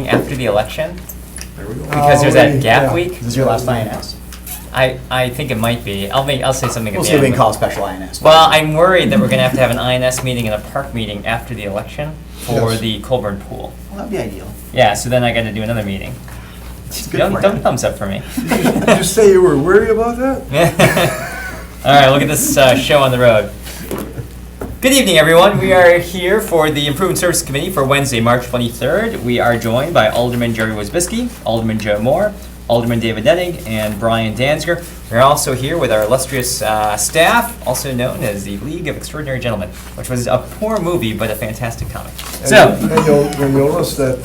after the election, There we go. because there's that gap week. Is this your last INS? I think it might be. I'll say something at We'll the see if we end. can call a special INS. Well, I'm worried that we're going to have an INS meeting and a park meeting after the election for Yes. the Colburn pool. Well, that'd be ideal. Yeah, so then I got to do another meeting. good Don't, for don't you. thumbs up for me. Did you say you were worried about that? All right, we'll get this show on the road. Good evening, everyone. We are here for the Improvement Services Committee for Wednesday, March 23rd. We are joined by Alderman Jerry Wisbiski, Alderman Joe Moore, Alderman David Denning, and Brian Danziger. We're also here with our illustrious staff, also known as the League of Extraordinary Gentlemen, which was a poor movie, but a fantastic comic. So, And you'll notice that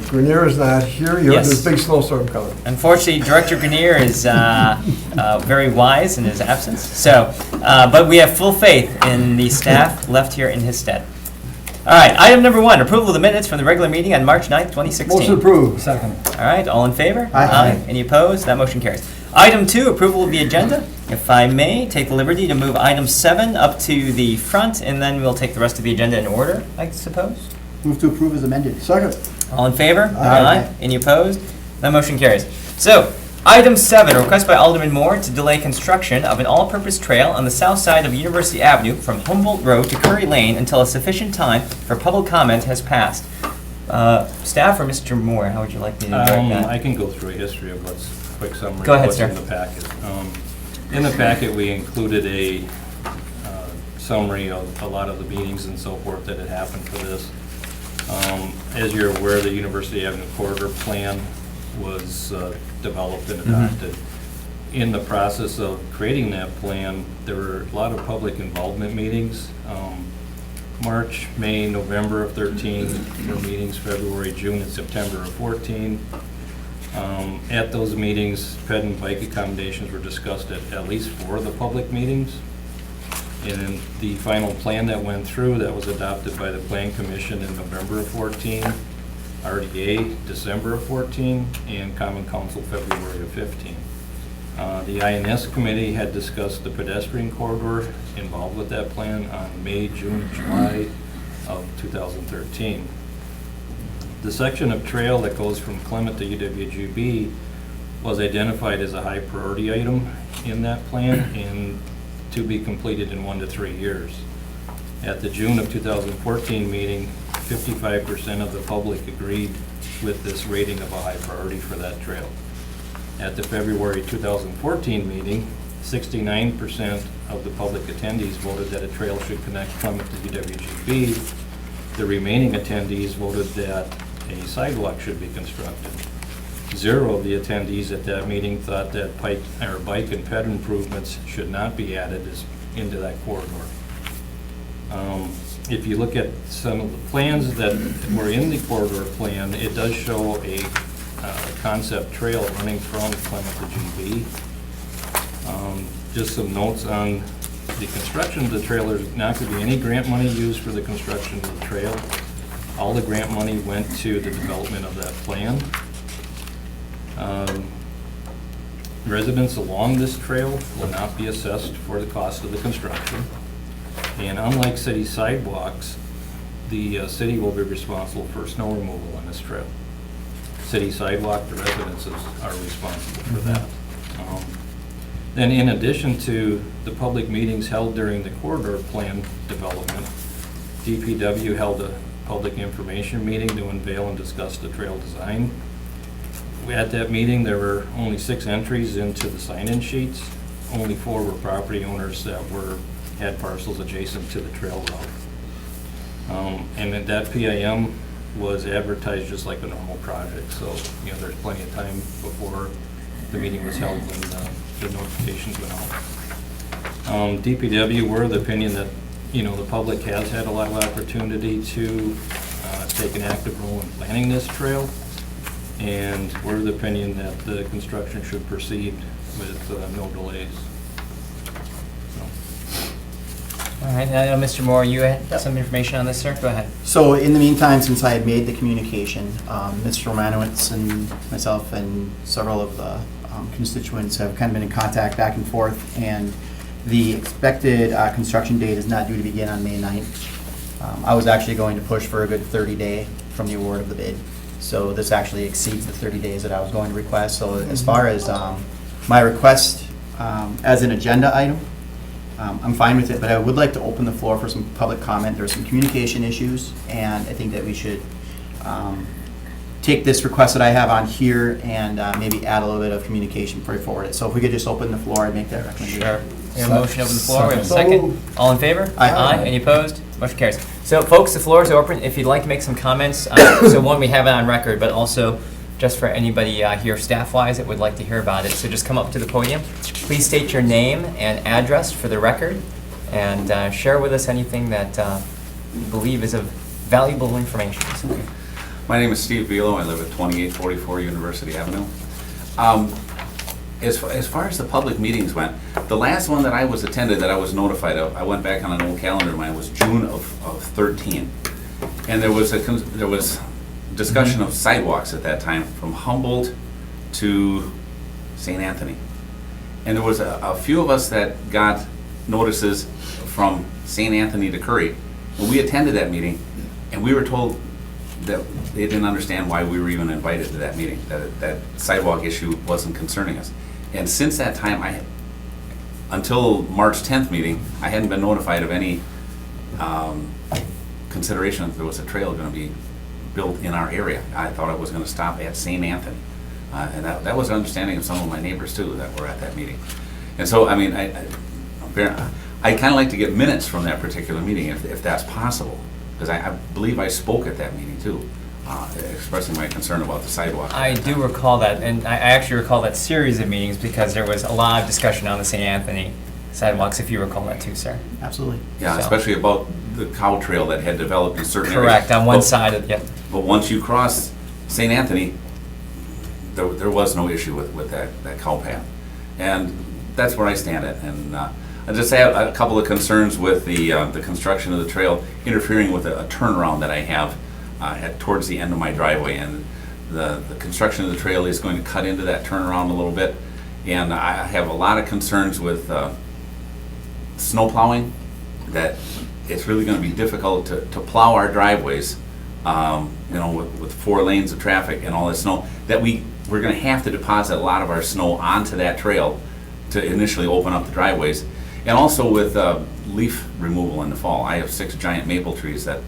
Grenier is not here. Yes. There's a big snowstorm coming. unfortunately, Director Grenier is very wise in his absence. So, but we have full faith in the staff left here in his stead. All right, item number 1, approval of the minutes from the regular meeting on March 9th, 2016. Motion approved. Second. All right, all in favor? Aye. Any opposed? That motion carries. Item 2, approval of the agenda. If I may, take the liberty to move item 7 up to the front, and then we'll take the rest of the agenda in order, I suppose. Move to approve as amended. Second. All in favor? Aye. Any opposed? That motion carries. So, item 7, a request by Alderman Moore to delay construction of an all-purpose trail on the south side of University Avenue from Humboldt Road to Curry Lane until a sufficient time for public comment has passed. Staff or Mr. Moore, how would you like me to direct that? I can go through a history of what's, quick summary Go of ahead, what's sir. in the packet. In the packet, we included a summary of a lot of the meetings and so forth that had happened for this. As you're aware, the University Avenue Corridor Plan was developed and adopted. In the process of creating that plan, there were a lot of public involvement meetings. March, May, November of 13 were meetings, February, June, and September of 14. At those meetings, ped and bike accommodations were discussed at least 4 of the public meetings. And the final plan that went through, that was adopted by the Plan Commission in November of 14, RDA December of 14, and Common Council February of 15. The INS committee had discussed the pedestrian corridor involved with that plan on May, June, and July of 2013. The section of trail that goes from Clement to UWGB was identified as a high priority item in that plan and to be completed in 1 to 3 years. At the June of 2014 meeting, 55% of the public agreed with this rating of a high priority for that trail. At the February 2014 meeting, 69% of the public attendees voted that a trail should connect Clement to UWGB. The remaining attendees voted that a sidewalk should be constructed. 0 of the attendees at that meeting thought that bike and ped improvements should not be added into that corridor. If you look at some of the plans that were in the corridor plan, it does show a concept trail running from Clement to GB. Just some notes on the construction of the trail. There's not going to be any grant money used for the construction of the trail. All the grant money went to the development of that plan. Residents along this trail will not be assessed for the cost of the construction. And unlike city sidewalks, the city will be responsible for snow removal on this trail. City sidewalk, the residences are responsible for that. Then in addition to the public meetings held during the corridor plan development, DPW held a public information meeting to unveil and discuss the trail design. At that meeting, there were only 6 entries into the sign-in sheets. Only 4 were property owners that had parcels adjacent to the trail route. And that PIM was advertised just like a normal project, so there's plenty of time before the meeting was held when the notifications went out. DPW were of the opinion that the public has had a lot of opportunity to take an active role in planning this trail, and we're of the opinion that the construction should proceed with no delays. All right, Mr. Moore, you had some information on this, sir? Go ahead. So in the meantime, since I had made the communication, Mr. Romanowitz and myself and several of the constituents have kind of been in contact back and forth, and the expected construction date is not due to begin on May 9th. I was actually going to push for a good 30-day from the award of the bid. So this actually exceeds the 30 days that I was going to request. So as far as my request as an agenda item, I'm fine with it, but I would like to open the floor for some public comment. There's some communication issues, and I think that we should take this request that I have on here and maybe add a little bit of communication before we forward it. So if we could just open the floor and make that recommendation. Sure. We have a motion to open the floor. We have a So second. moved. All in favor? Aye. Any opposed? Motion carries. So, folks, the floor is open. If you'd like to make some comments, so one, we have it on record, but also just for anybody here staff-wise that would like to hear about it. So just come up to the podium. Please state your name and address for the record, and share with us anything that you believe is of valuable information. So, My name is Steve Velo. I live at 2844 University Avenue. As far as the public meetings went, the last one that I was attended that I was notified of, I went back on an old calendar of mine, was June of 13. And there was discussion of sidewalks at that time from Humboldt to St. Anthony. And there was a few of us that got notices from St. Anthony to Curry. When we attended that meeting, and we were told that they didn't understand why we were even invited to that meeting, that sidewalk issue wasn't concerning us. And since that time, until March 10th meeting, I hadn't been notified of any consideration that there was a trail going to be built in our area. I thought it was going to stop at St. Anthony. And that was an understanding of some of my neighbors too that were at that meeting. And so, I mean, I kind of like to get minutes from that particular meeting if that's possible. Because I believe I spoke at that meeting too, expressing my concern about the sidewalk. I do recall that, and I actually recall that series of meetings because there was a lot of discussion on the St. Anthony sidewalks, if you recall that too, sir. Absolutely. Yeah, So- especially about the cow trail that had developed in certain areas. Correct, on one But- side of, yep. But once you cross St. Anthony, there was no issue with that cow path. And that's where I stand at. And I just have a couple of concerns with the construction of the trail interfering with a turnaround that I have towards the end of my driveway. And the construction of the trail is going to cut into that turnaround a little bit. And I have a lot of concerns with snow plowing, that it's really going to be difficult to plow our driveways, with 4 lanes of traffic and all this snow, that we're going to have to deposit a lot of our snow onto that trail to initially open up the driveways. And also with leaf removal in the fall. I have 6 giant maple trees that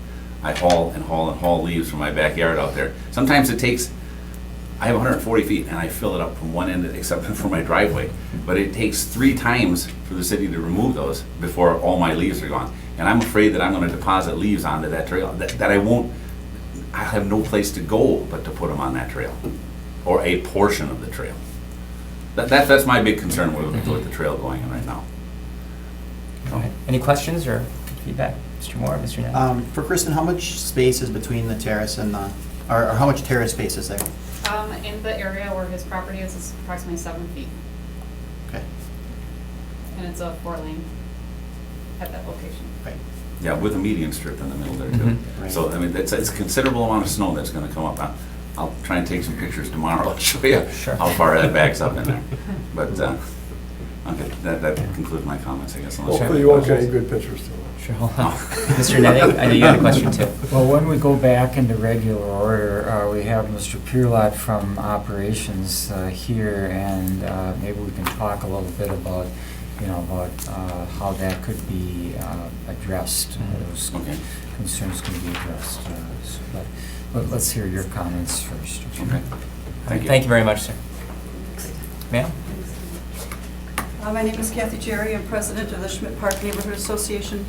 I haul leaves from my backyard out there. Sometimes I have 140 feet and I fill it up from one end except for my driveway. But it takes 3 times for the city to remove those before all my leaves are gone. And I'm afraid that I'm going to deposit leaves onto that trail, that I have no place to go but to put them on that trail, or a portion of the trail. That's my big concern with the trail going in right now. Okay. Any questions or feedback? Mr. Moore, Mr. Knapp? For Kristen, how much space is between the terrace and or how much terrace space is there? In the area where his property is approximately 7 feet, Okay, and it's a 4-lane at that location. right. Yeah, with a median strip in the middle there too. Right. So, I mean, it's a considerable amount of snow that's gonna come up. I'll try and take some pictures tomorrow. I'll show you Sure. how far that backs up in there. But, okay, that concludes my comments, I guess. unless Hopefully have you won't get questions. any good pictures too. Sure, hold on. Mr. Netting, I know you had a question too. Well, when we go back into regular order, we have Mr. Pierlot from operations here, and maybe we can talk a little bit about, how that could be addressed. Those Okay. concerns can be addressed. But let's hear your comments first. Okay, thank you. Thank you very much, sir. Ma'am? My name is Kathy Jerry. I'm president of the Schmidt Park Neighborhood Association.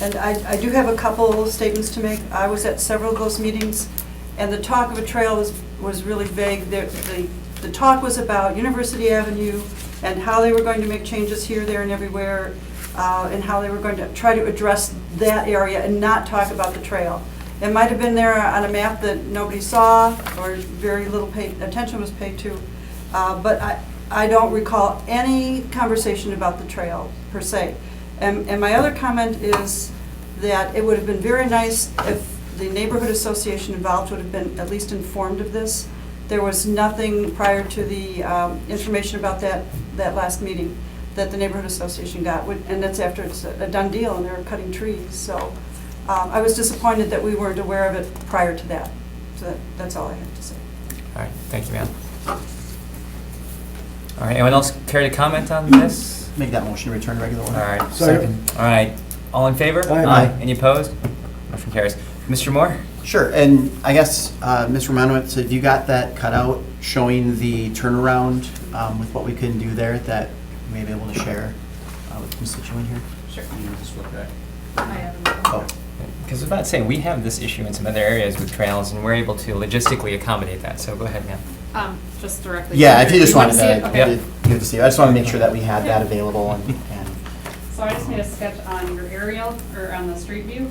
And I do have a couple statements to make. I was at several of those meetings, and the talk of a trail was really vague. The talk was about University Avenue and how they were going to make changes here, there, and everywhere, and how they were going to try to address that area and not talk about the trail. It might have been there on a map that nobody saw or very little attention was paid to, but I don't recall any conversation about the trail per se. And my other comment is that it would have been very nice if the neighborhood association involved would have been at least informed of this. There was nothing prior to the information about that last meeting that the neighborhood association got, and that's after it's a done deal and they're cutting trees. So I was disappointed that we weren't aware of it prior to that. So that's all I have to say. All right, thank you, ma'am. All right, anyone else care to comment on this? Make that motion to return to regular All order. right, Second. all right, all in favor? Aye. Any opposed? Motion carries. Mr. Moore? Sure, and I guess, Mr. Romanowitz, have you got that cut out showing the turnaround with what we can do there that we may be able to share with the constituent here? Sure. You know, just look back. I have Oh, Because I was about to say, we have this issue in some other areas with trails, and we're able to logistically accommodate that, so go ahead, ma'am. just directly. yeah, if you just want wanted see it? to Okay. give it to see, I just want to make sure that we had that available and So I just need a sketch on your aerial, or on the street view,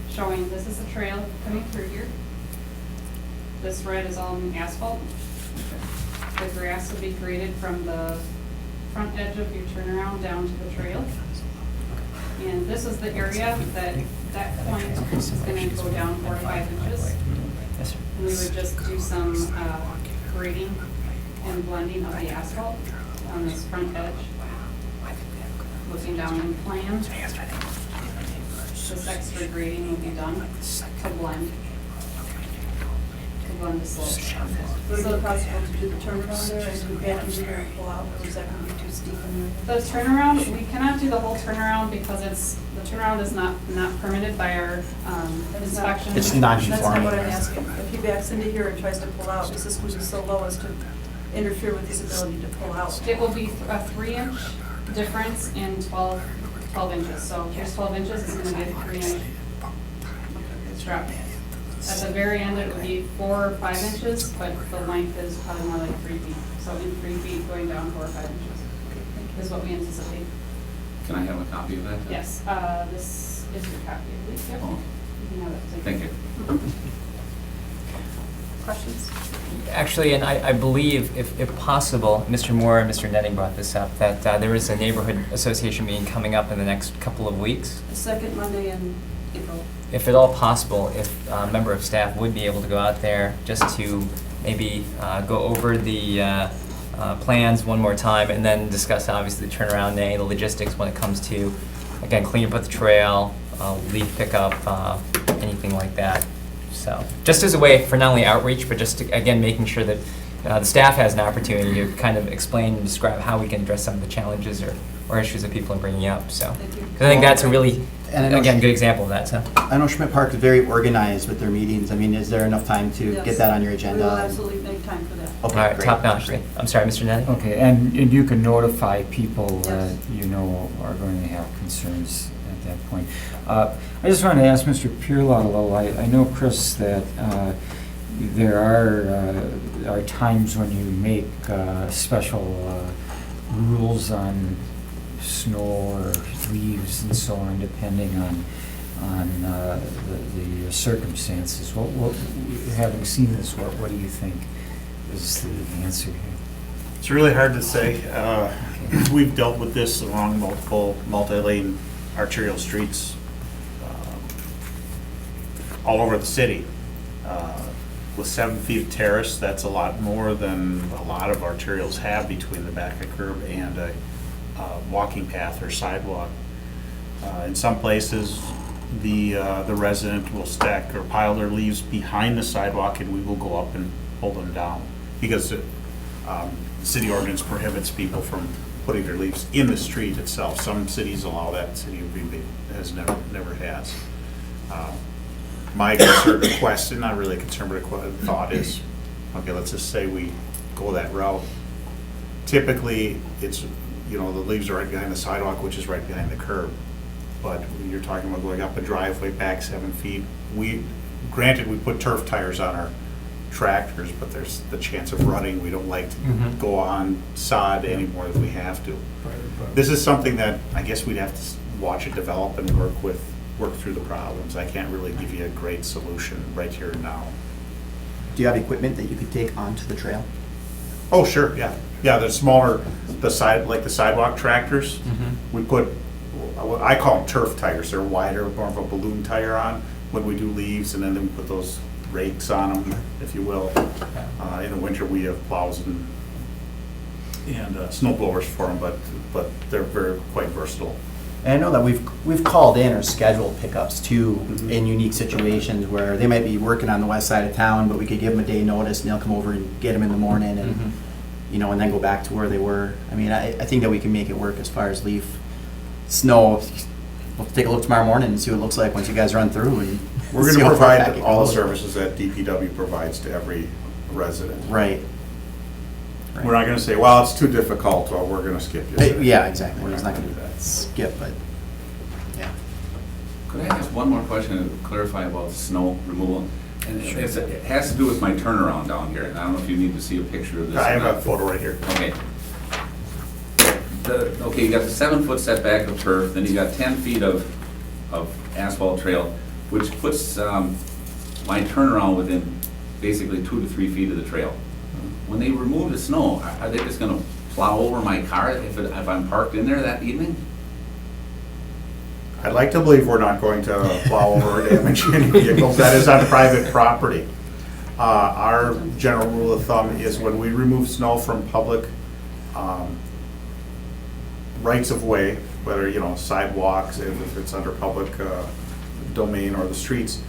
showing this is the trail coming through here. This red is all asphalt. The grass will be created from the front edge of your turnaround down to the trail. And this is the area that point is gonna go down 4 to 5 inches. Yes, sir. And we would just do some grading and blending of the asphalt on this front edge. Looking down in plan, this extra grading will be done to blend the slope. Was it possible to do the turnaround there and do back into there and pull out, or is that going to be too steep in there? The turnaround, we cannot do the whole turnaround because the turnaround is not permitted by our inspection. it's That's not what non-conforming. I'm asking. If he backs into here and tries to pull out, is this going to be so low as to interfere with his ability to pull out? It will be a 3-inch difference in 12 inches. So here's 12 inches, it's gonna be a 3-inch drop. At the very end, it would be 4 or 5 inches, but the length is probably more like 3 feet. So in 3 feet, going down 4 or 5 inches is what we anticipate. Can I have a copy of that? Yes, this is your copy, I believe. Yep. Oh, You can have it. thank you. Questions? Actually, and I believe, if possible, Mr. Moore and Mr. Netting brought this up, that there is a neighborhood association meeting coming up in the next couple of weeks. The second Monday in April. If at all possible, if a member of staff would be able to go out there just to maybe go over the plans one more time and then discuss obviously the turnaround day, the logistics when it comes to, again, cleaning up the trail, leaf pickup, anything like that. So, just as a way for not only outreach, but just to, again, making sure that the staff has an opportunity to kind of explain and describe how we can address some of the challenges or issues that people are bringing up, so. Thank you. 'Cause I think that's a really, And I know again, good example of that, so. I know Schmidt Park is very organized with their meetings. I mean, is there enough time to Yes. get that on your We agenda? will absolutely make time for that. Okay, All right, great. top notch. I'm sorry, Mr. Netting? Okay, and you can notify people that Yes. you know are going to have concerns at that point. I just wanted to ask Mr. Pierlot a little, I know, Chris, that there are times when you make special rules on snow or leaves and so on, depending on the circumstances. Having seen this, what do you think is the answer here? It's really hard to say. We've dealt with this along multiple multi-lane arterial streets all over the city. With 7 feet of terrace, that's a lot more than a lot of arterials have between the back of curb and a walking path or sidewalk. In some places, the resident will stack or pile their leaves behind the sidewalk, and we will go up and pull them down because the city ordinance prohibits people from putting their leaves in the street itself. Some cities allow that, city of Green Bay never has. My concern, question, not really a concern, but a thought is, okay, let's just say we go that route. Typically, it's, the leaves are right behind the sidewalk, which is right behind the curb. But you're talking about going up a driveway back 7 feet. Granted, we put turf tires on our tractors, but there's the chance of running. We don't like to go on sod any more than we have to. This is something that I guess we'd have to watch it develop and work through the problems. I can't really give you a great solution right here and now. Do you have equipment that you could take onto the trail? Oh, sure, yeah. Yeah, the smaller, the sidewalk tractors, we put, I call them turf tires. They're wider, more of a balloon tire on when we do leaves, and then we put those rakes on them, if you will. In the winter, we have plows and snow blowers for them, but they're quite versatile. And I know that we've called in or scheduled pickups too in unique situations where they might be working on the west side of town, but we could give them a day notice and they'll come over and get them in the morning and, you know, and then go back to where they were. I mean, I think that we can make it work as far as leaf, snow. We'll take a look tomorrow morning and see what it looks like once you guys run through and. We're see gonna how far back provide it all the goes. services that DPW provides to every resident. Right. We're not gonna say, well, it's too difficult, or we're gonna skip you. Yeah, exactly. We're It's not not gonna gonna do that. skip, but, yeah. Could I ask one more question to clarify about snow removal? And it has to do with my turnaround down here, and I don't know if you need to see a picture of this. I or have not. a photo right here. Okay. Okay, you got the 7-foot setback of turf, then you got 10 feet of asphalt trail, which puts my turnaround within basically 2 to 3 feet of the trail. When they remove the snow, are they just gonna plow over my car if I'm parked in there that evening? I'd like to believe we're not going to plow over or damage any vehicles. That is on private property. Our general rule of thumb is when we remove snow from public rights of way, whether, you know, sidewalks, if it's under public domain or the streets,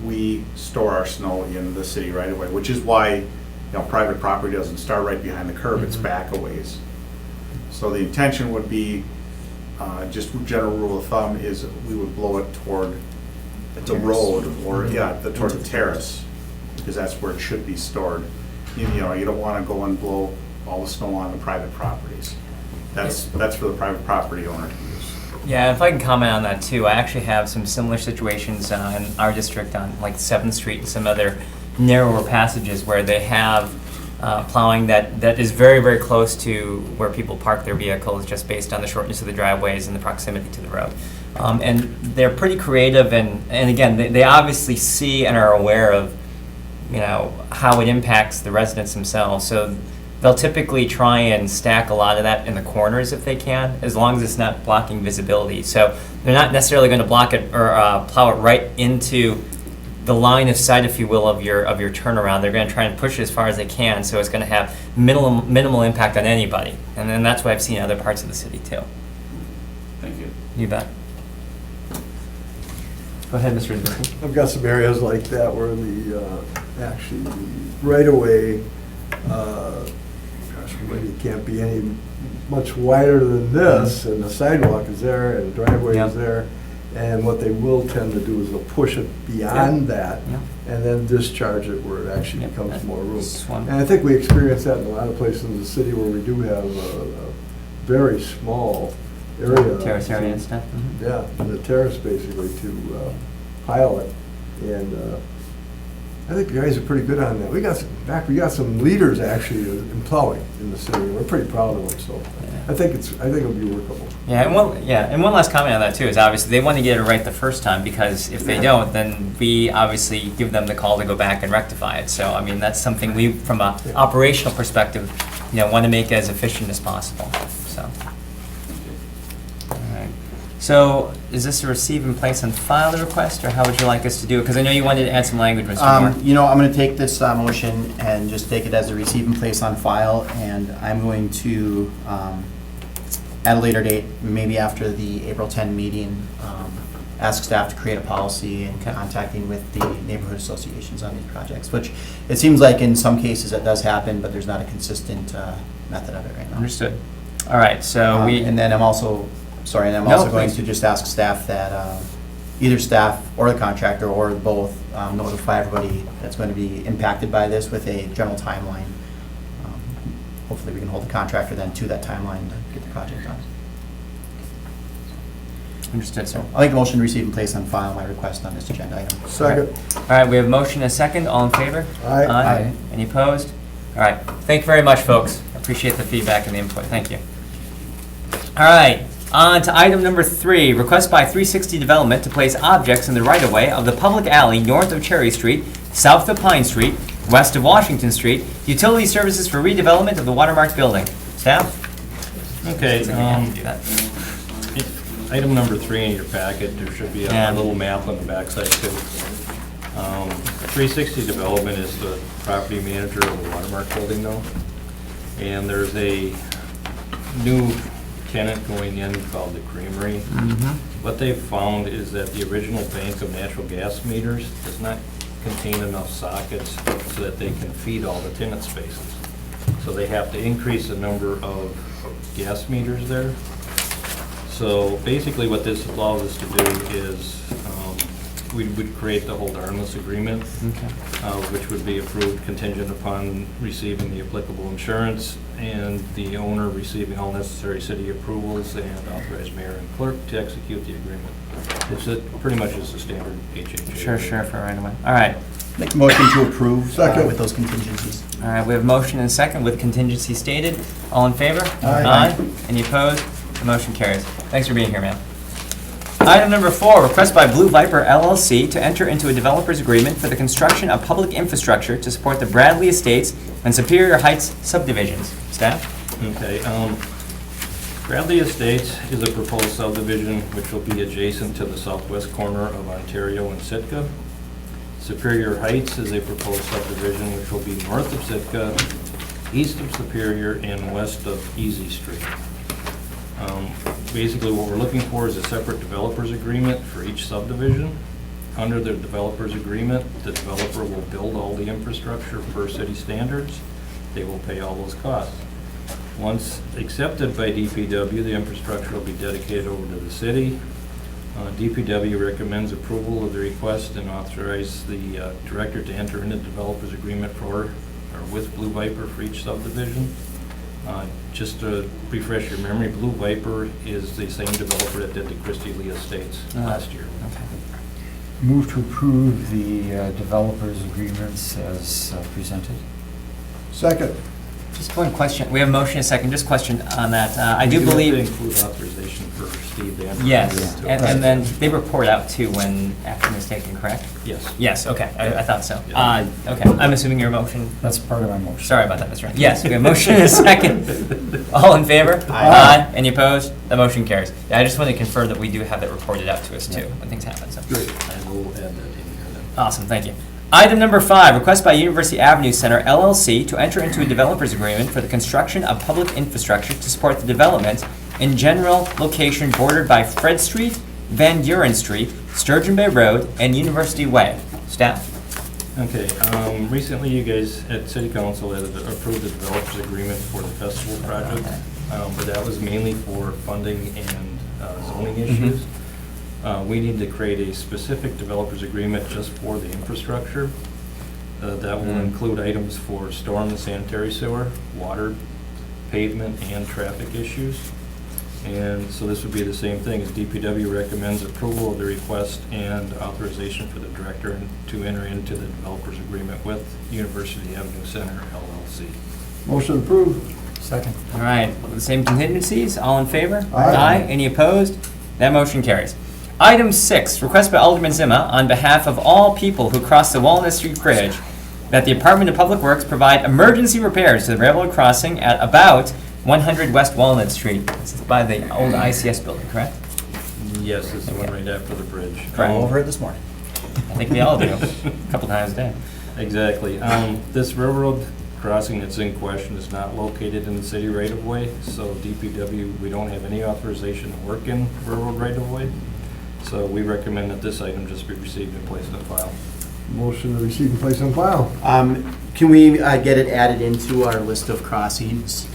we store our snow in the city right away, which is why, you know, private property doesn't start right behind the curb, it's back a ways. So the intention would be, just general rule of thumb is we would blow it toward the road or, toward the terrace, because that's where it should be stored. You know, you don't want to go and blow all the snow on the private properties. That's for the private property owner to use. Yeah, if I can comment on that too, I actually have some similar situations in our district on like 7th Street and some other narrower passages where they have plowing that is very, very close to where people park their vehicles just based on the shortness of the driveways and the proximity to the road. And they're pretty creative and again, they obviously see and are aware of, you know, how it impacts the residents themselves. So they'll typically try and stack a lot of that in the corners if they can, as long as it's not blocking visibility. So they're not necessarily going to block it or plow it right into the line of sight, if you will, of your turnaround. They're going to try and push it as far as they can, so it's going to have minimal impact on anybody. And then that's what I've seen in other parts of the city too. Thank you. You bet. Go ahead, Mr. Isbell. I've got some areas like that where the, actually, the right-of-way, maybe it can't be any much wider than this, and the sidewalk is there, and the driveway Yep. is there. And what they will tend to do is they'll push it beyond that, Yep. and then discharge it where it actually Yep. becomes more room. That's one. And I think we experience that in a lot of places in the city where we do have a very small area. Terrace area and stuff. Mhm. Yeah, and the terrace basically to pile it. And I think you guys are pretty good on that. We got some leaders actually in plowing in the city. We're pretty proud of them, so I think it'll be workable. Yeah, and one last comment on that too is obviously they want to get it right the first time, because if they don't, then we obviously give them the call to go back and rectify it. So I mean, that's something we, from an operational perspective, you know, want to make as efficient as possible. So. All right. So is this a receive and place and file the request, or how would you like us to do it? Because I know you wanted to add some language, Mr. Moore. You know, I'm going to take this motion and just take it as a receive and place on file, and I'm going to, at a later date, maybe after the April 10 meeting, ask staff to create a policy and Okay. contacting with the neighborhood associations on these projects, which it seems like in some cases it does happen, but there's not a consistent method of it right now. Understood. All right, so we. And then I'm also No, going please. to just ask staff that either staff or the contractor or both notify everybody that's going to be impacted by this with a general timeline. Hopefully we can hold the contractor then to that timeline to get the project done. Understood, sir. I'll make a motion to receive and place on file my request on this agenda item. Second. All right, we have a motion and a second. All in favor? Aye. Aye. Any opposed? All right. Thank you very much, folks. Appreciate the feedback and the input. Thank you. All right. On to item number 3, request by 360 Development to place objects in the right-of-way of the public alley north of Cherry Street, south of Pine Street, west of Washington Street, utility services for redevelopment of the Watermark Building. Staff? Okay, Looks like we have to do that. item number 3 in your packet, there should be Yeah. a little map on the backside too. 360 Development is the property manager of the Watermark Building though. And there's a new tenant going in called the Creamery. What they've found is that the original bank of natural gas meters does not contain enough sockets so that they can feed all the tenant spaces. So they have to increase the number of gas meters there. So basically what this allows us to do is we would create the hold harmless agreement, which would be approved contingent upon receiving the applicable insurance and the owner receiving all necessary city approvals and authorized mayor and clerk to execute the agreement. It's pretty much just a standard HHA. Sure, for right away. All right. Make a motion to approve Second. with those contingencies. All right, we have a motion and a second with contingency stated. All in favor? Aye. Any opposed? The motion carries. Thanks for being here, man. Item number 4, request by Blue Viper LLC to enter into a developer's agreement for the construction of public infrastructure to support the Bradley Estates and Superior Heights subdivisions. Staff? Okay, Bradley Estates is a proposed subdivision which will be adjacent to the southwest corner of Ontario and Sitka. Superior Heights is a proposed subdivision which will be north of Sitka, east of Superior, and west of Easy Street. Basically, what we're looking for is a separate developer's agreement for each subdivision. Under the developer's agreement, the developer will build all the infrastructure per city standards. They will pay all those costs. Once accepted by DPW, the infrastructure will be dedicated over to the city. DPW recommends approval of the request and authorize the director to enter into the developer's agreement for, or with Blue Viper for each subdivision. Just to refresh your memory, Blue Viper is the same developer that did the Christie Lee Estates last year. Okay. Move to approve the developers' agreements as presented. Second. Just one question. We have a motion and a second. Just question on that. I do You have to believe, include authorization for Steve Danforth. yes, to- and then they report out too when action is taken, correct? Yes. Yes, okay, I thought so. Yeah. Okay, I'm assuming your motion, That's part of my motion. sorry about that, Mr. Ryan. Yes, we have a motion and a second. All in favor? Aye. Any opposed? The motion carries. Yeah, I just wanted to confirm that we do have that reported out to us too when things happen, so. Great. I will add that in here then. Awesome, thank you. Item number 5, request by University Avenue Center LLC to enter into a developer's agreement for the construction of public infrastructure to support the development in general location bordered by Fred Street, Van Buren Street, Sturgeon Bay Road, and University Way. Staff? Okay, recently you guys at City Council had approved the developer's agreement for the festival project, but that was mainly for funding and zoning issues. We need to create a specific developer's agreement just for the infrastructure. That will include items for storm and sanitary sewer, water, pavement, and traffic issues. And so this would be the same thing, as DPW recommends approval of the request and authorization for the director to enter into the developer's agreement with University Avenue Center LLC. Motion approved. Second. All right, with the same contingencies, all in favor? Aye. Any opposed? That motion carries. Item 6, request by Alderman Zima on behalf of all people who cross the Walnut Street Bridge that the Department of Public Works provide emergency repairs to the railroad crossing at about 100 West Walnut Street. This is by the old ICS building, correct? Yes, it's the one right after the bridge. Correct. All over it this morning. I think we all do, a couple times a day. Exactly. This railroad crossing that's in question is not located in the city right-of-way, so DPW, we don't have any authorization to work in railroad right-of-way. So we recommend that this item just be received and placed on file. Motion to receive and place on file. Can we get it added into our list of crossings?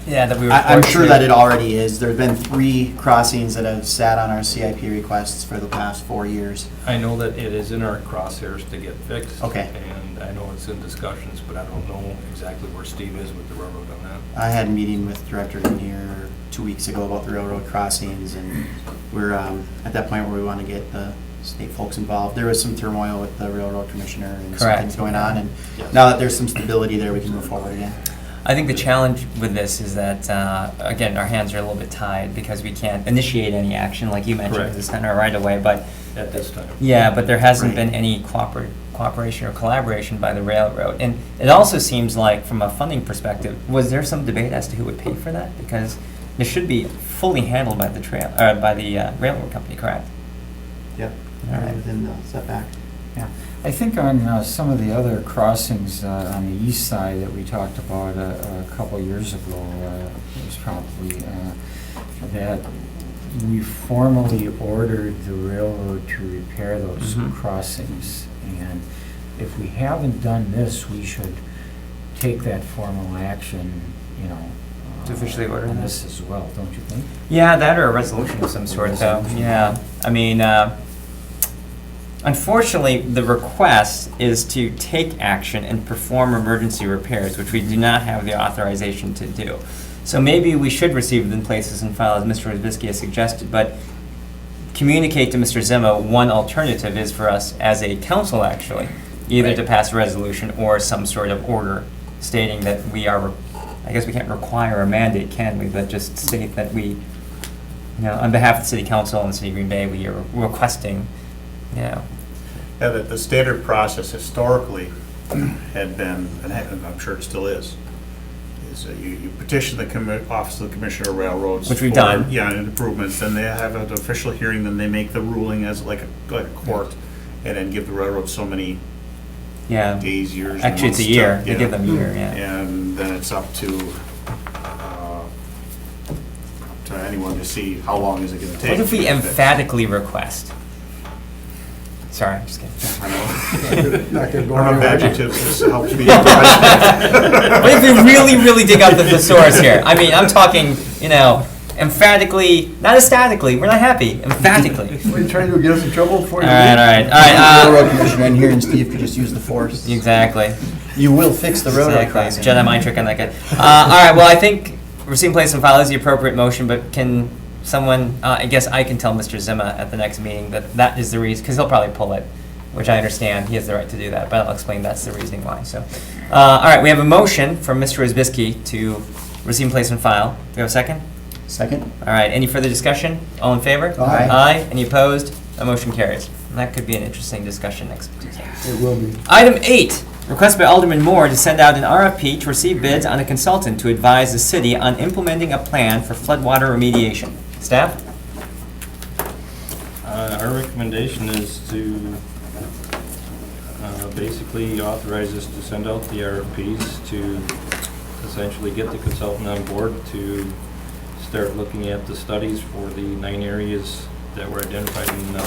Yeah, that we were. I'm sure that it already is. There have been 3 crossings that have sat on our CIP requests for the past 4 years. I know that it is in our crosshairs to get fixed. Okay. And I know it's in discussions, but I don't know exactly where Steve is with the railroad on that. I had a meeting with Director Lanier 2 weeks ago about the railroad crossings, and we're at that point where we want to get the state folks involved. There was some turmoil with the railroad commissioner and some Correct. things going on, and Yes. now that there's some stability there, we can move forward again. I think the challenge with this is that, again, our hands are a little bit tied because we can't initiate any action, like you mentioned, Correct. because it's not right away, but, At this time. yeah, but there hasn't Right. been any cooperation or collaboration by the railroad. And it also seems like, from a funding perspective, was there some debate as to who would pay for that? Because this should be fully handled by the railroad company, correct? Yep. All right. Within the setback. Yeah. I think on some of the other crossings on the east side that we talked about a couple years ago, it was probably that we formally ordered the railroad to repair those Mhm. crossings. And if we haven't done this, we should take that formal action, you know. To officially order on this? this as well, don't you think? Yeah, that or a resolution of some sort, though. Resolution. Yeah, I mean, unfortunately, the request is to take action and perform emergency repairs, which we do not have the authorization to do. So maybe we should receive it in places and file, as Mr. Wojcicki has suggested, but communicate to Mr. Zimma, one alternative is for us as a council, actually, either to pass a resolution or some sort of order stating that we are, I guess we can't require a mandate, can we? But just state that we, you know, on behalf of the city council and the city of Green Bay, we are requesting, you know. Yeah, the standard process historically had been, and I'm sure it still is that you petition the Office of the Commissioner of Railroads. Which we've for, done. Yeah, and improvements, then they have an official hearing, then they make the ruling as like a court, and then give the railroad so many Yeah. days, years. Actually, it's a months year. to- They yeah. give them a year, yeah. And then it's up to anyone to see how long is it gonna take. What if we emphatically request? Sorry, I'm just kidding. I know. Not gonna go One of anywhere. adjectives helps me. What if we really, really dig up the thesaurus here? I mean, I'm talking, you know, emphatically, not ecstatically. We're not happy. Emphatically. What are you trying to do, get us in trouble before All you right, leave? all right, all Railroad right. commissioner in here, and Steve could just use the force. Exactly. You will fix the railroad Exactly. It's crossing. Jedi mind trick on that guy. All right. Well, I think receive, place, and file is the appropriate motion. But can someone? I guess I can tell Mr. Zimma at the next meeting that that is the reason, because he'll probably pull it, which I understand. He has the right to do that, but I'll explain that's the reasoning why. So, all right. We have a motion from Mr. Wojcicki to receive, place, and file. Do we have a second? Second? All right. Any further discussion? All in favor? Aye. Aye. Any opposed? A motion carries. And that could be an interesting discussion next Tuesday. It will be. Item 8, request by Alderman Moore to send out an RFP to receive bids on a consultant to advise the city on implementing a plan for floodwater remediation. Staff? Our recommendation is to basically authorize us to send out the RFPs to essentially get the consultant on board to start looking at the studies for the 9 areas that were identified in the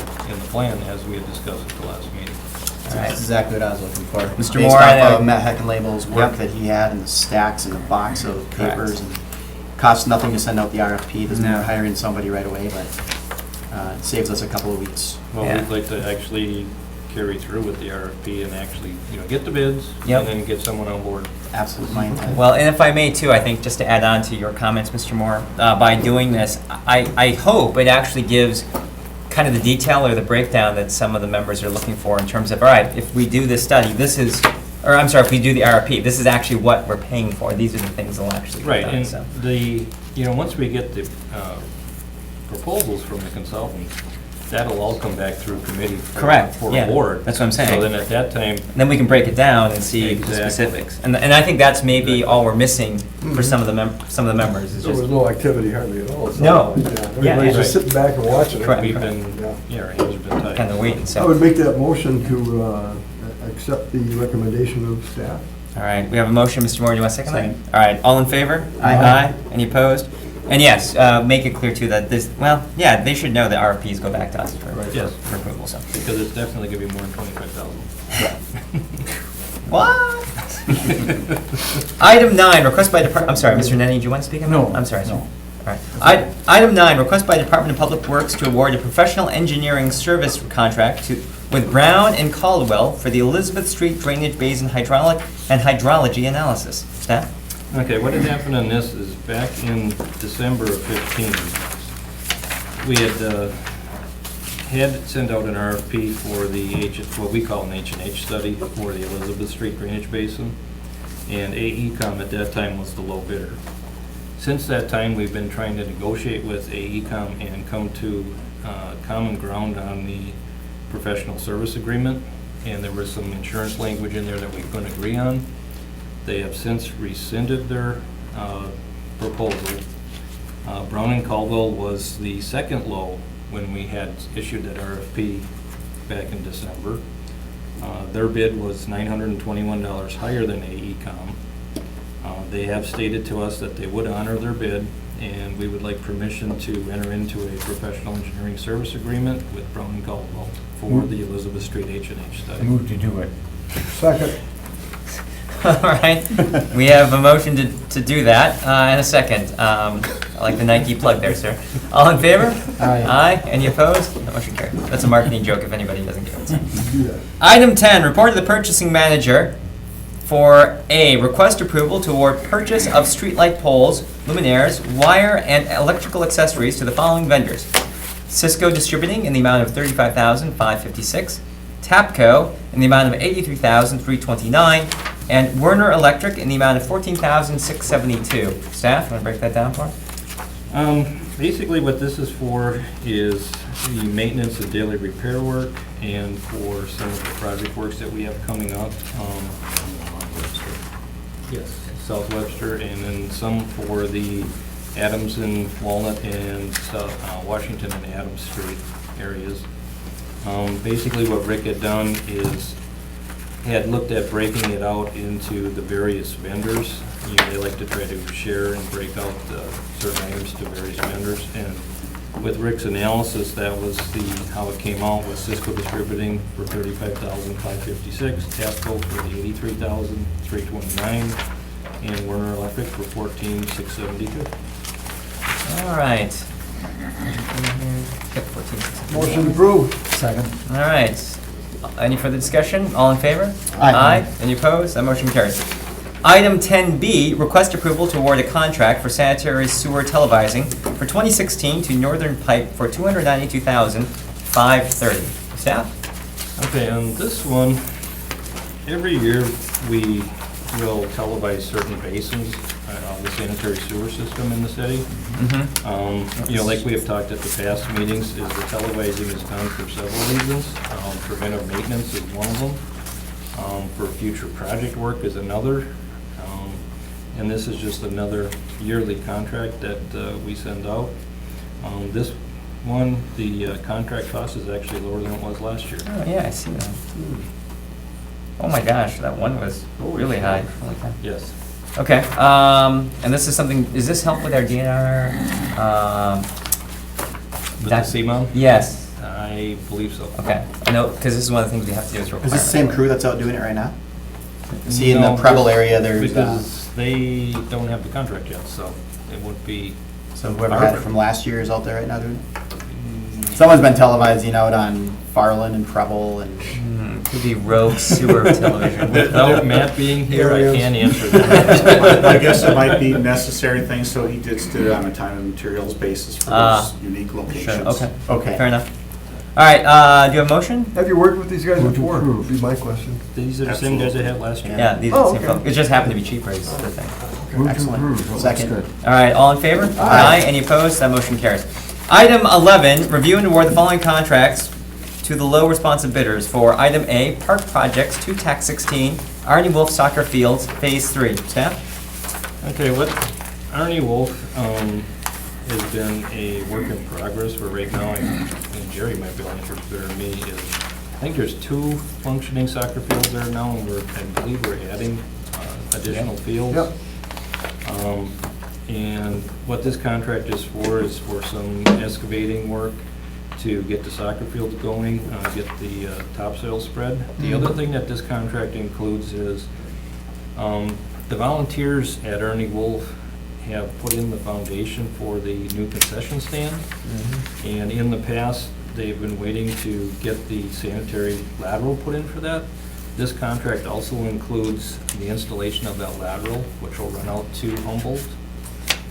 plan as we had discussed at the last meeting. All right. That's exactly what I was looking for. Mr. Based Moore, off of Matt Heckenlabel's work Yep. that he had and the stacks and the box of Correct. papers. And costs nothing to send out the RFP. Doesn't mean No. we're hiring somebody right away, but it saves us a couple of weeks. Well, Yeah. we'd like to actually carry through with the RFP and actually, get the bids Yep. and then get someone on board. Absolutely my intent. Well, and if I may too, I think just to add on to your comments, Mr. Moore, by doing this, I hope it actually gives kind of the detail or the breakdown that some of the members are looking for in terms of, all right, if we do this study, this is, or I'm sorry, if we do the RFP, this is actually what we're paying for. These are the things that'll actually be Right, done, and so. once we get the proposals from the consultant, that'll all come back through committee Correct, for yeah, award. that's what I'm saying. So then at that time, Then we can break it down and see the Exactly. specifics. And I think that's maybe all we're missing for some of the members is There was just, no activity hardly at all. It sounded No. like, Yeah, Everybody's yeah. just sitting back and watching it. Correct. we've correct. been, Yeah. our hands have been tied. kind of waiting, I so. would make that motion to accept the recommendation of staff. All right, we have a motion. Mr. Moore, do you want a second? Second. All right, all in favor? Aye. Any opposed? And yes, make it clear too that this, well, yeah, they should know that RFPs go back to us for Yes. for approval, so. Because it's definitely gonna be more than 25,000. What? Item 9, request by I'm sorry, Mr. Nenny, do you want to speak on that? No, I'm sorry, sir. no. All right. Item 9, request by Department of Public Works to award a professional engineering service contract with Brown and Caldwell for the Elizabeth Street Drainage Basin hydraulic and hydrology analysis. Staff? Okay, what had happened on this is back in December of 15, we had sent out an RFP for what we call an H&H study for the Elizabeth Street Drainage Basin, and AECom at that time was the low bidder. Since that time, we've been trying to negotiate with AECom and come to common ground on the professional service agreement, and there was some insurance language in there that we couldn't agree on. They have since rescinded their proposal. Brown and Caldwell was the second low when we had issued that RFP back in December. Their bid was $921 higher than AECom. They have stated to us that they would honor their bid, and we would like permission to enter into a professional engineering service agreement with Brown and Caldwell for the Elizabeth Street H&H I study. move to do it. Second. All right, we have a motion to do that, and a second. I like the Nike plug there, sir. All in favor? Aye. Aye, any opposed? That motion carried. That's a marketing joke if anybody doesn't get it. Do that. Item 10, report to the purchasing manager for A, request approval to award purchase of streetlight poles, luminaires, wire, and electrical accessories to the following vendors: Cisco Distributing in the amount of $35,556, Tapco in the amount of $83,329, and Werner Electric in the amount of $14,672. Staff, want to break that down for us? Basically what this is for is the maintenance and daily repair work, and for some of the project works that we have coming up. Yes, South Webster, and then some for the Adams and Walnut and Washington and Adams Street areas. Basically what Rick had done is had looked at breaking it out into the various vendors. You know, they like to try to share and break out certain items to various vendors. And with Rick's analysis, that was how it came out, with Cisco Distributing for $35,556, Tapco for the $83,329, and Werner Electric for $14,672. All right. Yep, 14,672. Motion approved. Second. All right. Any further discussion? All in favor? Aye. Any opposed? That motion carries. Item 10B, request approval to award a contract for sanitary sewer televising for 2016 to Northern Pipe for $292,530. Staff? Okay, on this one, every year we will televise certain basins of the sanitary sewer system in the city. Mm-hmm. You know, like we have talked at the past meetings, is the televising is done for several reasons. Preventive maintenance is one of them. For future project work is another. And this is just another yearly contract that we send out. This one, the contract cost is actually lower than it was last year. Oh, yeah, I see that. Oh my gosh, that one was really high. Holy cow. Yes. Okay, and this is something, is this help with our DNR? With that- the CMOM? Yes, I believe so. okay. I know, because this is one of the things we have to do is require. Is this the same crew that's out doing it right now? See, in the No, Preble area, there's, Because they don't have the contract yet, so it would be. so whoever had it from last year is out there right now doing it? Someone's been televising out on Farland and Preble and, Could be rogue sewer television. Without Matt being here, I Areas. can't answer that. I guess it might be necessary things, so he did it on a time and materials basis for those unique Sure, locations. okay, okay. fair enough. All right, do you have a motion? Have you worked with these guys Move to before? approve. Would be my question. These are the same guys I had last year. Yeah, these are Oh, the same okay. folks. It just happened to be cheaper, is the thing. Move to Excellent. approve. Looks Second. good. All right, all in favor? Aye. Any opposed? That motion carries. Item 11, review and award the following contracts to the low responsive bidders for item A, Park Projects 2 TAC 16, Arnie Wolf Soccer Fields, Phase 3. Staff? Okay, what Arnie Wolf has been a work in progress for right now, and Jerry might be able to answer better than me, is I think there's 2 functioning soccer fields there now, and I believe we're adding additional fields. Yep. And what this contract is for some excavating work to get the soccer fields going, get the topsoil spread. The other thing that this contract includes is the volunteers at Ernie Wolf have put in the foundation for the new concession stand. And in the past, they've been waiting to get the sanitary lateral put in for that. This contract also includes the installation of that lateral, which will run out to Humboldt.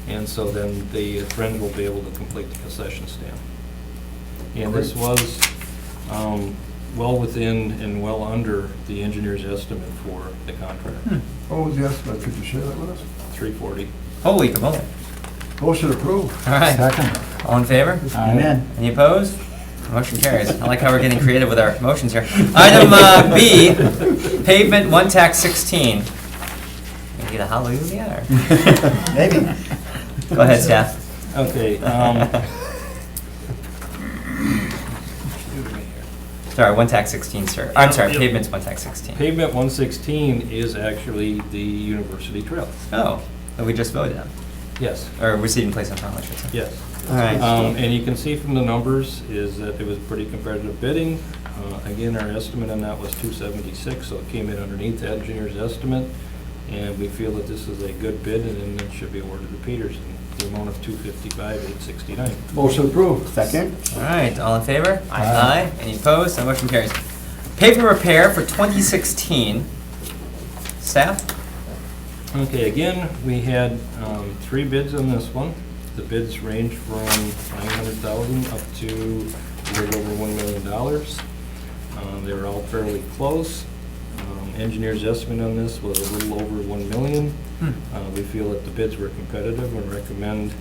And so then the Friends will be able to complete the concession stand. And this was well within and well under the engineer's estimate for the contract, What was the estimate? Could you share that with us? 340. Holy camole. Motion approved. All right, Second. all in favor? Amen. Any opposed? Motion carries. I like how we're getting creative with our motions here. Item B, Pavement 1 TAC 16. Can you get a hallelujah? Or? Maybe. Go ahead, staff. Okay, Sorry, one tax 16, sir. I'm sorry, Yep. pavement's one tax 16. Pavement 116 is actually the University Trail. Oh, that we just voted on, Yes, or received in place on file, I should say. yes. All right. And you can see from the numbers is that it was pretty competitive bidding. Again, our estimate on that was 276, so it came in underneath the engineer's estimate. And we feel that this is a good bid and then it should be awarded to Peterson, the amount of 255,869. Motion approved. Second? All right, all in favor? Aye. Any opposed? That motion carries. Pavement repair for 2016. Staff? Okay, again, we had 3 bids on this one. The bids range from $900,000 up to a little over $1 million. They were all fairly close. Engineer's estimate on this was a little over $1 million. We feel that the bids were competitive and recommend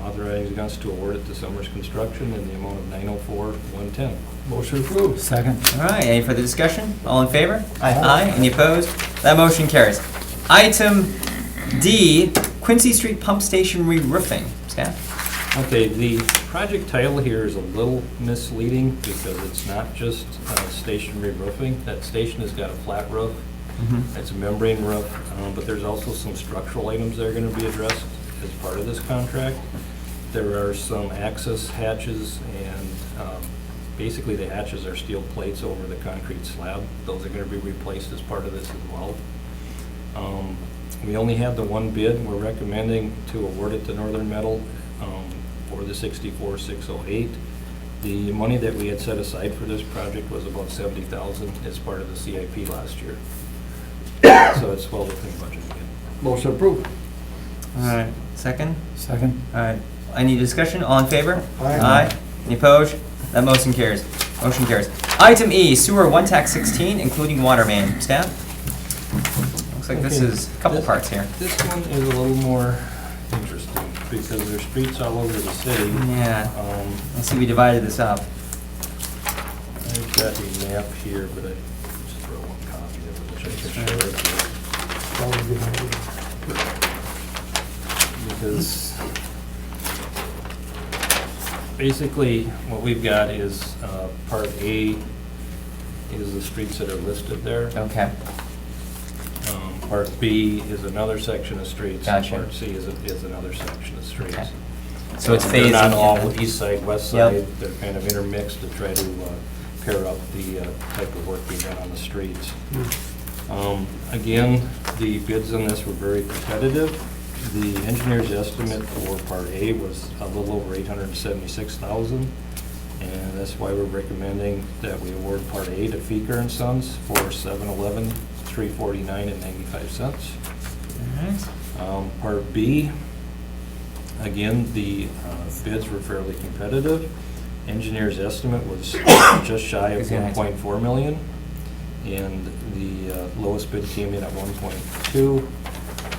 authorizing us to award it to Summers Construction in the amount of $904,110. Motion approved. Second. All right, any further discussion? All in favor? Aye. Any opposed? That motion carries. Item D, Quincy Street Pump Station re-roofing. Staff? Okay, the project title here is a little misleading because it's not just station re-roofing. That station has got a flat roof. It's a membrane roof, but there's also some structural items that are going to be addressed as part of this contract. There are some access hatches and basically the hatches are steel plates over the concrete slab. Those are going to be replaced as part of this as well. We only had the one bid. We're recommending to award it to Northern Metal for the 64,608. The money that we had set aside for this project was about $70,000 as part of the CIP last year. So it's well within budget again. Motion approved. All right, second? Second. All right, any discussion? All in favor? Aye. Any opposed? That motion carries. Motion carries. Item E, sewer one tax 16, including water main. Staff? Looks like this Okay. is a couple parts here. This one is a little more interesting because there's streets all over the city. Yeah, Um, I see we divided this up. I've got a map here, but I just throw one copy of it, which I can share with you. Because basically, what we've got is Part A is the streets that are listed there. Okay, Part B is another section of streets. and Gotcha. Part C is another section of streets. Okay. So it's They're phasing. not all in. east side, west Yep. side. They're kind of intermixed to try to pair up the type of work being done on the streets. Again, the bids on this were very competitive. The engineer's estimate for Part A was a little over $876,000. And that's why we're recommending that we award Part A to Feeker and Sons for $711,349.95. All right. Part B, again, the bids were fairly competitive. Engineer's estimate was just shy of 1.4 million, and the lowest bid came in at 1.2,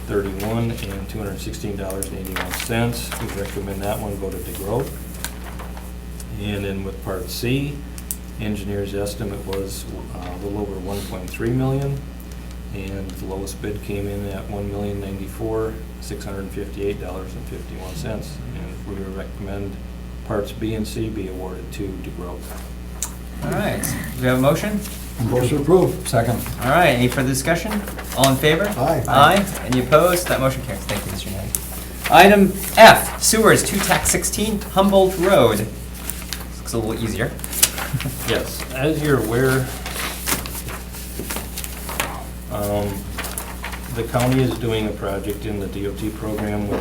31, and $216.81. We recommend that one go to DeGrove. And then with Part C, engineer's estimate was a little over 1.3 million, and the lowest bid came in at $1,094,658.51. And we would recommend Parts B and C be awarded to DeGrove. All right, do we have a motion? Motion approved. Second. All right, any further discussion? All in favor? Aye. Aye. Any opposed? That motion carries. Thank you, Mr. Nagy. Item F, sewers, 2 tax 16, Humboldt Road. Looks a little easier. Yes, as you're aware, the county is doing a project in the DOT program where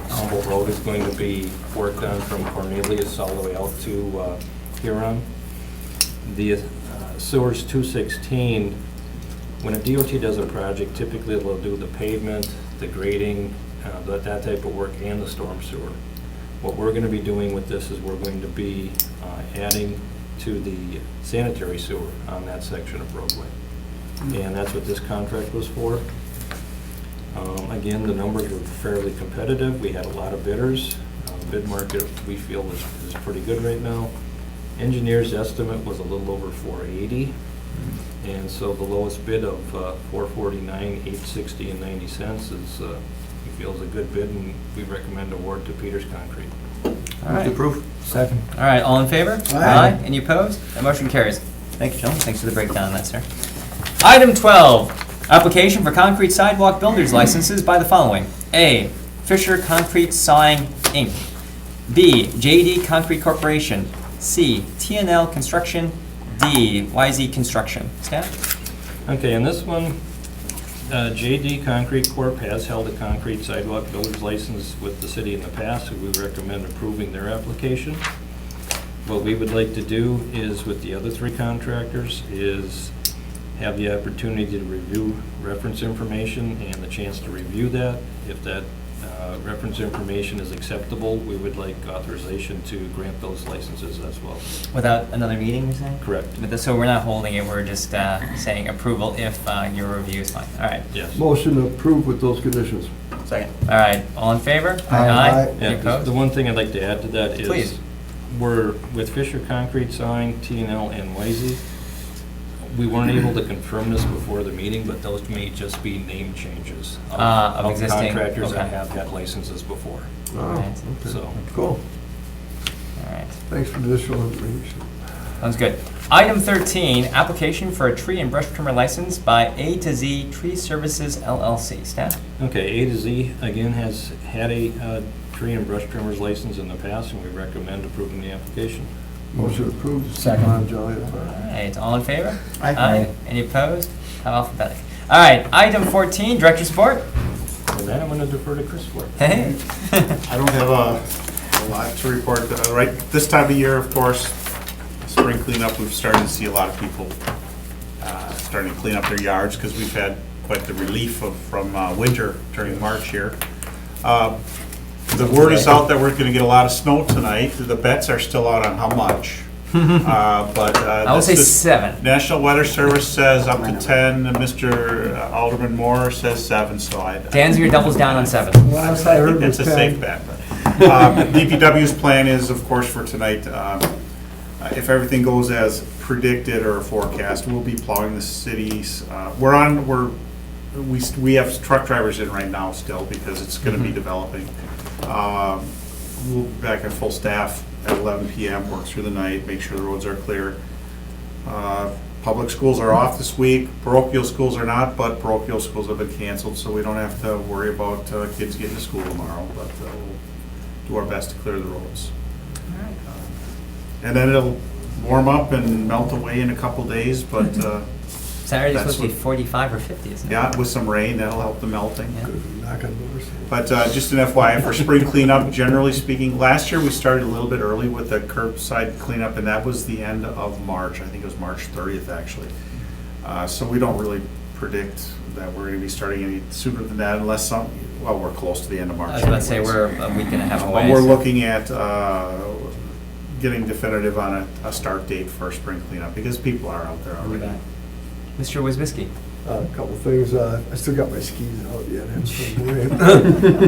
Humboldt Road is going to be worked on from Cornelius all the way out to Huron. The sewers 216, when a DOT does a project, typically they'll do the pavement, the grading, that type of work, and the storm sewer. What we're going to be doing with this is we're going to be adding to the sanitary sewer on that section of roadway. And that's what this contract was for. Again, the numbers were fairly competitive. We had a lot of bidders. Bid market, we feel, is pretty good right now. Engineer's estimate was a little over 480. And so the lowest bid of 449, 860 and 90 cents is we feel is a good bid, and we recommend award to Peters Concrete. All right. Approve. Second. All right, all in favor? Aye. Any opposed? That motion carries. Thank you, gentlemen. Thanks for the breakdown on that, sir. Item 12, application for concrete sidewalk builders licenses by the following. A, Fisher Concrete Sawing, Inc. B, JD Concrete Corporation. C, TNL Construction. D, YZ Construction. Staff? Okay, and this one, JD Concrete Corp. has held a concrete sidewalk builder's license with the city in the past, so we recommend approving their application. What we would like to do is, with the other three contractors, is have the opportunity to review reference information and the chance to review that. If that reference information is acceptable, we would like authorization to grant those licenses as well. Without another meeting, you're saying? Correct. So we're not holding it, we're just saying approval if your review is fine. All right. Yes. Motion approved with those conditions. Second. All right, all in favor? Aye. Any Yeah, opposed? the one thing I'd like to add to that is, Please. we're with Fisher Concrete Sawing, TNL, and YZ. We weren't able to confirm this before the meeting, but those may just be name changes Of existing, contractors that okay. have had licenses before. Oh, Right. okay. So, Cool. All right, Thanks for the additional information. sounds good. Item 13, application for a tree and brush trimmer license by A to Z Tree Services LLC. Staff? okay, A to Z, again, has had a tree and brush trimmer's license in the past, and we recommend approving the application. Motion approved. Second. Come on, Jolly. All right, all in favor? Aye. Any opposed? How alphabetic? All right, item 14, director's report. And then I'm going to defer to Chris for it. Hey. I don't have a lot to report. Right this time of year, of course, spring cleanup, we've started to see a lot of people starting to clean up their yards because we've had quite the relief from winter during March here. The word is out that we're going to get a lot of snow tonight. The bets are still out on how much. But I will say 7. National Weather Service says up to 10, and Mr. Alderman Moore says 7, so I... Danziger doubles down on 7. Last I heard was It's a 10. safe bet. DPW's plan is, of course, for tonight, if everything goes as predicted or forecast, we'll be plowing the cities. We have truck drivers in right now still because it's going to be developing. We'll be back at full staff at 11 p.m., work through the night, make sure the roads are clear. Public schools are off this week. Parochial schools are not, but parochial schools have been canceled, so we don't have to worry about kids getting to school tomorrow, but we'll do our best to clear the roads. And then it'll warm up and melt away in a couple days, but Saturday's That's supposed to be what- 45 or 50, isn't it? yeah, with some rain, that'll help the melting. Yeah. Good, knock on wood. But just an FYI, for spring cleanup, generally speaking, last year we started a little bit early with the curbside cleanup, and that was the end of March. I think it was March 30th, actually. So we don't really predict that we're going to be starting any sooner than that unless we're close to the end of March. I was about to say, anyways. we're a week and a half away. But we're so- looking at getting definitive on a start date for spring cleanup, because people are out there already. Mr. Wisbisky. A couple things, I still got my skis out yet, I'm so brave.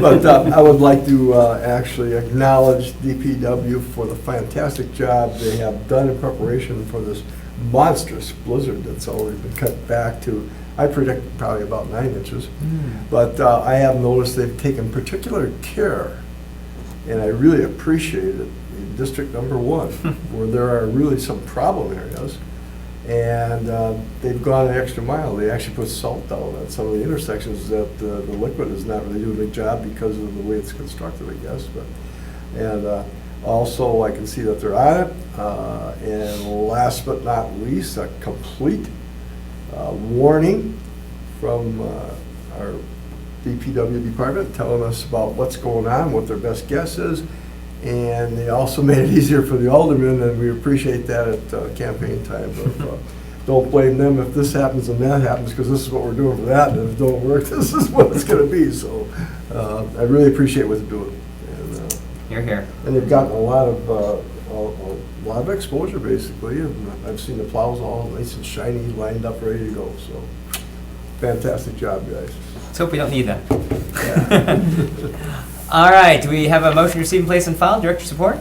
But I would like to actually acknowledge DPW for the fantastic job they have done in preparation for this monstrous blizzard that's already been cut back to, I predict probably about 9 inches. But I have noticed they've taken particular care, and I really appreciate it, in District Number 1, where there are really some problem areas. And they've gone an extra mile. They actually put salt down at some of the intersections that the liquid is not really doing a big job because of the way it's constructed, I guess. And also, I can see that they're on it. And last but not least, a complete warning from our DPW department telling us about what's going on, what their best guess is. And they also made it easier for the aldermen, and we appreciate that at campaign time. But don't blame them if this happens and that happens, because this is what we're doing for that, and if it don't work, this is what it's going to be. So I really appreciate what they're doing. And, You're here. and they've gotten a lot of exposure, basically. And I've seen the plows all nice and shiny, lined up, ready to go. So fantastic job, guys. Let's hope we don't need that. All right, do we have a motion to receive and place on file? Director support?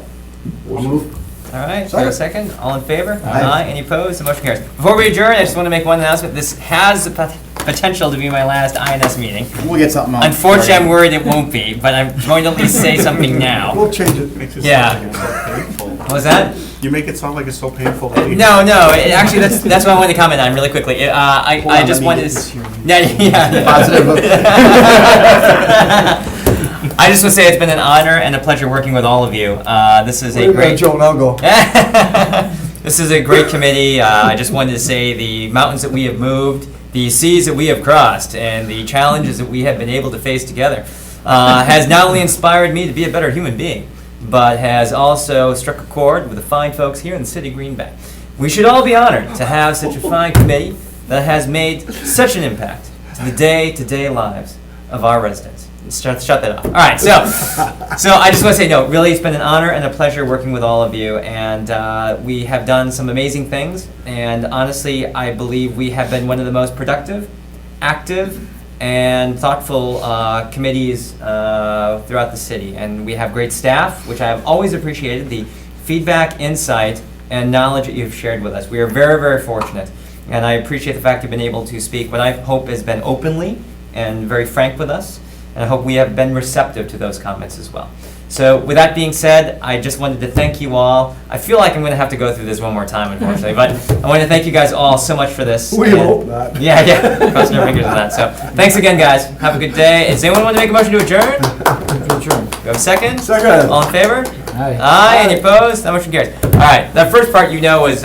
We'll move. All right, do we have a second? All in favor? Aye. Any opposed? The motion carries. Before we adjourn, I just want to make one announcement. This has potential to be my last INS meeting. We'll get something on. Unfortunately, I'm worried it won't be, but I'm going to at least say something now. We'll change it. Makes it Yeah. sound like it's so painful. What was that? You make it sound like it's so painful. to leave. No, actually, that's what I wanted to comment on really quickly. I Hold on, just let me wanted get to. this here. Yeah. Positive. I just want to say it's been an honor and a pleasure working with all of you. This is a great. Joe, and I'll go. This is a great committee. I just wanted to say the mountains that we have moved, the seas that we have crossed, and the challenges that we have been able to face together has not only inspired me to be a better human being, but has also struck a chord with the fine folks here in the city of Green Bay. We should all be honored to have such a fine committee that has made such an impact to the day-to-day lives of our residents. Shut that off. All right, so I just want to say, no, really, it's been an honor and a pleasure working with all of you, and we have done some amazing things, and honestly, I believe we have been one of the most productive, active, and thoughtful committees throughout the city, and we have great staff, which I have always appreciated, the feedback, insight, and knowledge that you've shared with us. We are very, very fortunate, and I appreciate the fact you've been able to speak what I hope has been openly and very frank with us, and I hope we have been receptive to those comments as well. So with that being said, I just wanted to thank you all. I feel like I'm going to have to go through this one more time, unfortunately, but I want to thank you guys all so much for this. We And- hope not. Yeah, crossing our fingers on that. So thanks again, guys. Have a good day. Does anyone want to make a motion to adjourn? Do we have a second? Second. All in favor? Aye. Aye. Any opposed? That motion carries. All right, the first part you know was